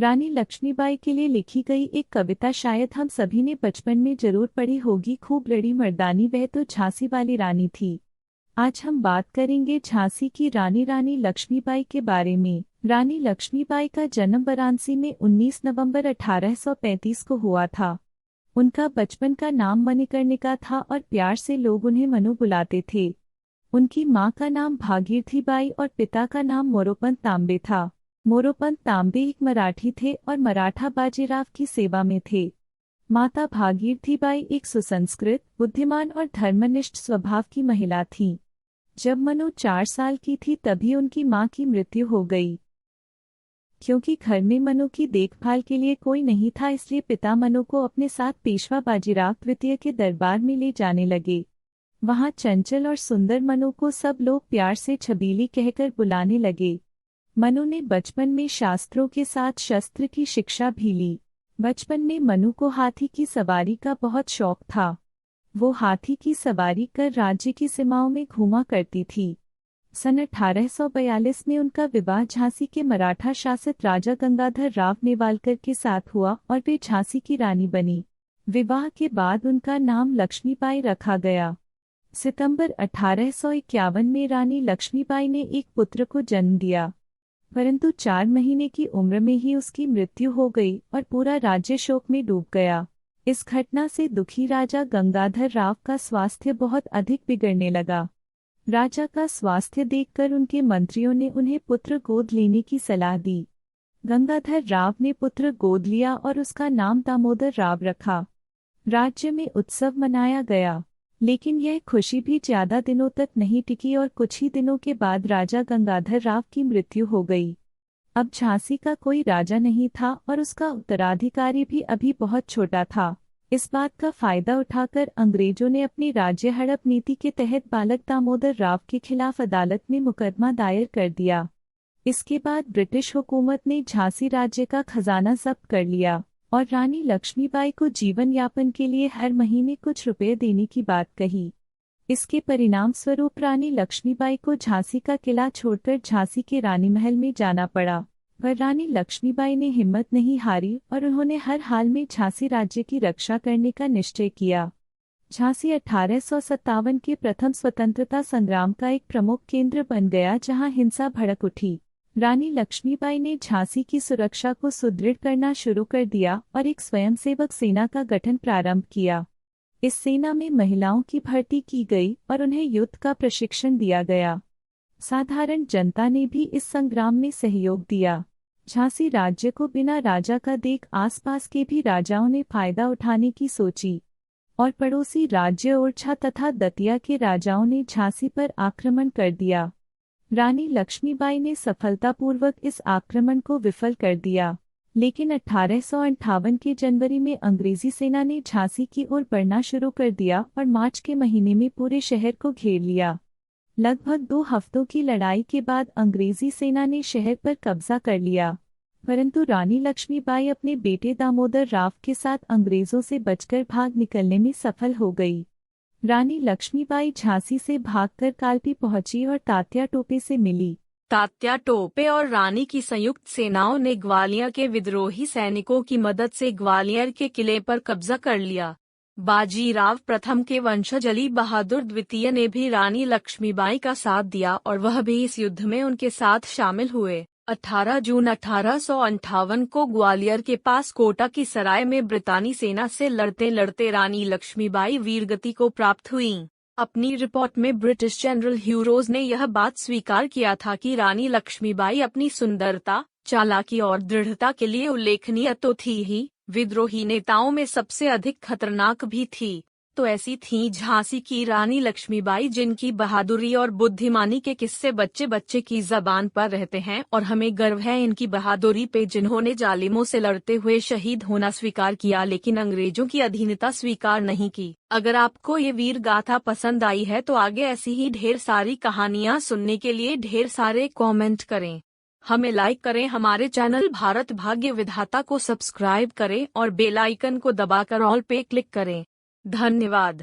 रानी लक्ष्मीबाई के लिए लिखी गई एक कविता शायद हम सभी ने बचपन में जरूर पढ़ी होगी। खूब लड़ी मर्दानी वह तो झांसी वाली रानी थी। आज हम बात करेंगे झांसी की रानी लक्ष्मीबाई के बारे में। रानी लक्ष्मीबाई का जन्म वाराणसी में 19 नवंबर 1835 को हुआ था। उनका बचपन का नाम मणिकर्णिका था और प्यार से लोग उन्हें मनु बुलाते थे। उनकी मां का नाम भागीरथी बाई और पिता का नाम मोरोपंत तांबे था। मोरोपंत तांबे एक मराठी थे और मराठा बाजीराव की सेवा में थे। माता भागीरथी बाई एक सुसंस्कृत, बुद्धिमान और धर्मनिष्ठ स्वभाव की महिला थीं। जब मनु 4 साल की थी तभी उनकी मां की मृत्यु हो गई। क्योंकि घर में मनु की देखभाल के लिए कोई नहीं था, इसलिए पिता मनु को अपने साथ पेशवा बाजीराव द्वितीय के दरबार में ले जाने लगे। वहां चंचल और सुंदर मनु को सब लोग प्यार से छबीली कहकर बुलाने लगे। मनु ने बचपन में शास्त्रों के साथ शस्त्र की शिक्षा भी ली। बचपन में मनु को हाथी की सवारी का बहुत शौक था। वो हाथी की सवारी कर राज्य की सीमाओं में घूमा करती थी। सन 1842 में उनका विवाह झांसी के मराठा शासित राजा गंगाधर राव नेवालकर के साथ हुआ और वे झांसी की रानी बनी। विवाह के बाद उनका नाम लक्ष्मीबाई रखा गया। सितंबर 1851 में रानी लक्ष्मीबाई ने एक पुत्र को जन्म दिया, परंतु 4 महीने की उम्र में ही उसकी मृत्यु हो गई और पूरा राज्य शोक में डूब गया। इस घटना से दुखी राजा गंगाधर राव का स्वास्थ्य बहुत अधिक बिगड़ने लगा। राजा का स्वास्थ्य देखकर उनके मंत्रियों ने उन्हें पुत्र गोद लेने की सलाह दी। गंगाधर राव ने पुत्र गोद लिया और उसका नाम दामोदर राव रखा। राज्य में उत्सव मनाया गया, लेकिन यह खुशी भी ज्यादा दिनों तक नहीं टिकी और कुछ ही दिनों के बाद राजा गंगाधर राव की मृत्यु हो गई। अब झांसी का कोई राजा नहीं था और उसका उत्तराधिकारी भी अभी बहुत छोटा था। इस बात का फायदा उठाकर अंग्रेजों ने अपनी राज्य हड़प नीति के तहत बालक दामोदर राव के खिलाफ अदालत में मुकदमा दायर कर दिया। इसके बाद ब्रिटिश हुकूमत ने झांसी राज्य का खजाना जब्त कर लिया और रानी लक्ष्मीबाई को जीवन यापन के लिए हर महीने कुछ रुपए देने की बात कही। इसके परिणाम स्वरूप रानी लक्ष्मीबाई को झांसी का किला छोड़कर झांसी के रानी महल में जाना पड़ा, पर रानी लक्ष्मीबाई ने हिम्मत नहीं हारी और उन्होंने हर हाल में झांसी राज्य की रक्षा करने का निश्चय किया। झांसी 1857 के प्रथम स्वतंत्रता संग्राम का एक प्रमुख केंद्र बन गया, जहां हिंसा भड़क उठी। रानी लक्ष्मीबाई ने झांसी की सुरक्षा को सुदृढ़ करना शुरू कर दिया और एक स्वयंसेवक सेना का गठन प्रारंभ किया। इस सेना में महिलाओं की भर्ती की गई और उन्हें युद्ध का प्रशिक्षण दिया गया। साधारण जनता ने भी इस संग्राम में सहयोग दिया। झांसी राज्य को बिना राजा का देख आसपास के भी राजाओं ने फायदा उठाने की सोची और पड़ोसी राज्य ओरछा तथा दतिया के राजाओं ने झांसी पर आक्रमण कर दिया। रानी लक्ष्मीबाई ने सफलतापूर्वक इस आक्रमण को विफल कर दिया, लेकिन 1858 के जनवरी में अंग्रेजी सेना ने झांसी की ओर बढ़ना शुरू कर दिया और मार्च के महीने में पूरे शहर को घेर लिया। लगभग 2 हफ्तों की लड़ाई के बाद अंग्रेजी सेना ने शहर पर कब्जा कर लिया, परंतु रानी लक्ष्मीबाई अपने बेटे दामोदर राव के साथ अंग्रेजों से बचकर भाग निकलने में सफल हो गई। रानी लक्ष्मीबाई झांसी से भागकर कालपी पहुंची और तात्या टोपे से मिली। तात्या टोपे और रानी की संयुक्त सेनाओं ने ग्वालियर के विद्रोही सैनिकों की मदद से ग्वालियर के किले पर कब्जा कर लिया। बाजीराव प्रथम के वंशज अली बहादुर द्वितीय ने भी रानी लक्ष्मीबाई का साथ दिया और वह भी इस युद्ध में उनके साथ शामिल हुए। 18 जून 1858 को ग्वालियर के पास कोटा की सराय में ब्रितानी सेना से लड़ते लड़ते रानी लक्ष्मीबाई वीरगति को प्राप्त हुईं। अपनी रिपोर्ट में ब्रिटिश जनरल ह्यूरोज ने यह बात स्वीकार किया था कि रानी लक्ष्मीबाई अपनी सुंदरता, चालाकी और दृढ़ता के लिए उल्लेखनीय तो थी ही, विद्रोही नेताओं में सबसे अधिक खतरनाक भी थी। तो ऐसी थी झांसी की रानी लक्ष्मीबाई, जिनकी बहादुरी और बुद्धिमानी के किस्से बच्चे बच्चे की जबान पर रहते हैं और हमें गर्व है इनकी बहादुरी पे, जिन्होंने जालिमों से लड़ते हुए शहीद होना स्वीकार किया लेकिन अंग्रेजों की अधीनता स्वीकार नहीं की। अगर आपको ये वीर गाथा पसंद आई है तो आगे ऐसी ही ढेर सारी कहानियाँ सुनने के लिए ढेर सारे कॉमेंट करें, हमें लाइक करें, हमारे चैनल भारत भाग्य विधाता को सब्सक्राइब करें और बेल आइकन को दबाकर ऑल पे क्लिक करें। धन्यवाद।